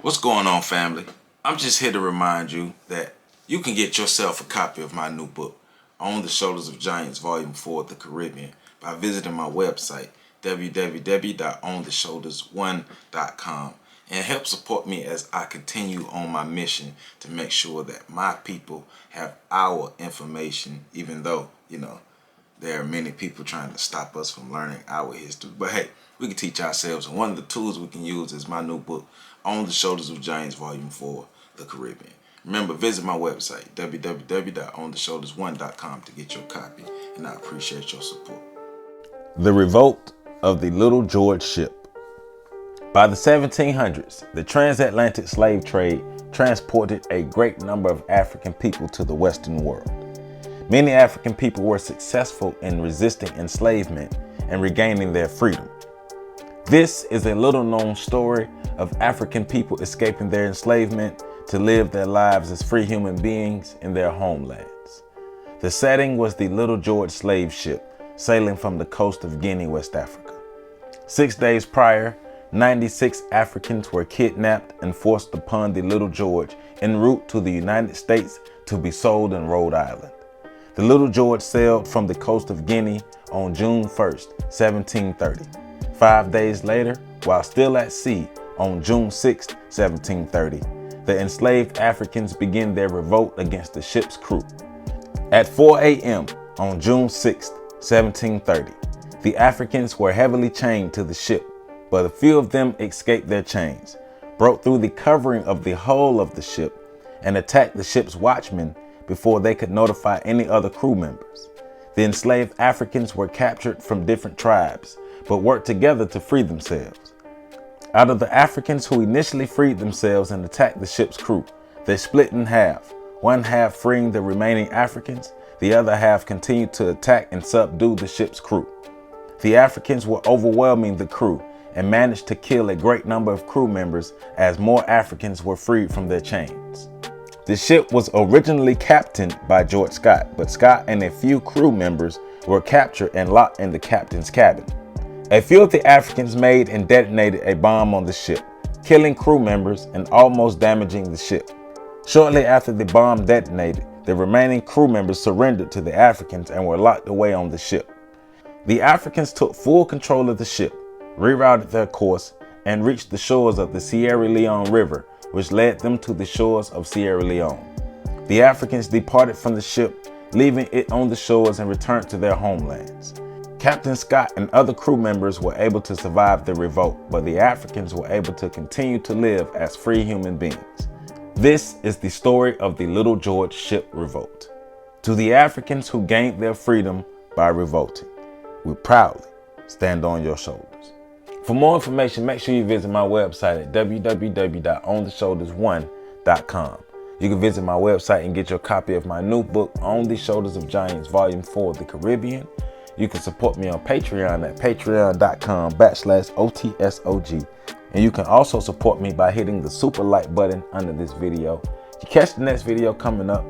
What's going on, family? I'm just here to remind you that you can get yourself a copy of my new book, On the Shoulders of Giants, Volume 4, The Caribbean, by visiting my website, www.ontheshoulders1.com, and help support me as I continue on my mission to make sure that my people have our information, even though, there are many people trying to stop us from learning our history. But hey, we can teach ourselves, and one of the tools we can use is my new book, On the Shoulders of Giants, Volume 4, The Caribbean. Remember, visit my website, www.ontheshoulders1.com, to get your copy, and I appreciate your support. The Revolt of the Little George Ship. By the 1700s, the transatlantic slave trade transported a great number of African people to the Western world. Many African people were successful in resisting enslavement and regaining their freedom. This is a little-known story of African people escaping their enslavement to live their lives as free human beings in their homelands. The setting was the Little George slave ship sailing from the coast of Guinea, West Africa. 6 days prior, 96 Africans were kidnapped and forced upon the Little George en route to the United States to be sold in Rhode Island. The Little George sailed from the coast of Guinea on June 1st, 1730. 5 days later, while still at sea, on June 6, 1730, the enslaved Africans began their revolt against the ship's crew. At 4 a.m. on June 6, 1730, the Africans were heavily chained to the ship, but a few of them escaped their chains, broke through the covering of the hull of the ship, and attacked the ship's watchmen before they could notify any other crew members. The enslaved Africans were captured from different tribes, but worked together to free themselves. Out of the Africans who initially freed themselves and attacked the ship's crew, they split in half, one half freeing the remaining Africans, the other half continued to attack and subdue the ship's crew. The Africans were overwhelming the crew and managed to kill a great number of crew members as more Africans were freed from their chains. The ship was originally captained by George Scott, but Scott and a few crew members were captured and locked in the captain's cabin. A few of the Africans made and detonated a bomb on the ship, killing crew members and almost damaging the ship. Shortly after the bomb detonated, the remaining crew members surrendered to the Africans and were locked away on the ship. The Africans took full control of the ship, rerouted their course, and reached the shores of the Sierra Leone River, which led them to the shores of Sierra Leone. The Africans departed from the ship, leaving it on the shores, and returned to their homelands. Captain Scott and other crew members were able to survive the revolt, but the Africans were able to continue to live as free human beings. This is the story of the Little George Ship Revolt. To the Africans who gained their freedom by revolting, we proudly stand on your shoulders. For more information, make sure you visit my website at www.ontheshoulders1.com. You can visit my website and get your copy of my new book, On the Shoulders of Giants, Volume 4, The Caribbean. You can support me on Patreon at patreon.com/OTSOG. And you can also support me by hitting the super like button under this video. You catch the next video coming up.